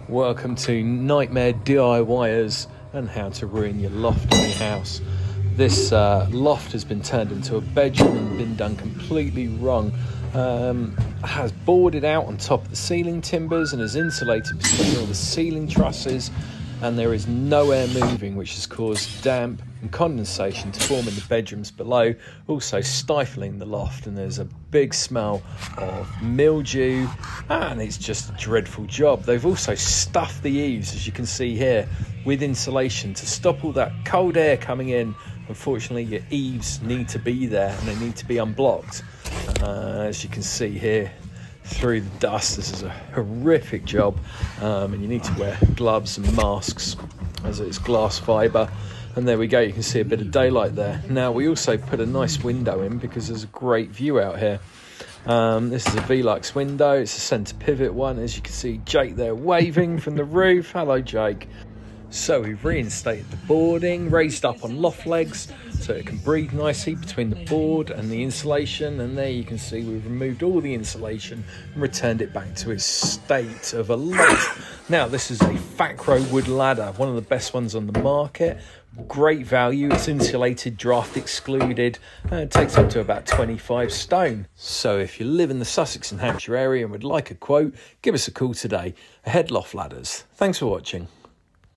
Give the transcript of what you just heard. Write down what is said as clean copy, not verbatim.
Welcome to Nightmare DIYers and how to ruin your loft in your house. This loft has been turned into a bedroom and been done completely wrong. Has boarded out on top of the ceiling timbers and is insulated between all the ceiling trusses, and there is no air moving, which has caused damp and condensation to form in the bedrooms below, also stifling the loft, and there's a big smell of mildew, and it's just a dreadful job. They've also stuffed the eaves, as you can see here, with insulation to stop all that cold air coming in. Unfortunately, your eaves need to be there and they need to be unblocked. As you can see here through the dust, this is a horrific job, and you need to wear gloves and masks as it's glass fibre. And there we go, you can see a bit of daylight there. Now we also put a nice window in because there's a great view out here. This is a Velux window, it's a centre pivot one. As you can see, Jake there waving from the roof. Hello, Jake. So we've reinstated the boarding, raised up on loft legs so it can breathe nicely between the board and the insulation, and there you can see we've removed all the insulation and returned it back to its state of a loft. Now this is a FAKRO wood ladder, one of the best ones on the market. Great value, it's insulated, draft excluded, and it takes up to about 25 stone. So if you live in the Sussex and Hampshire area and would like a quote, give us a call today. Ahead Loft Ladders. Thanks for watching.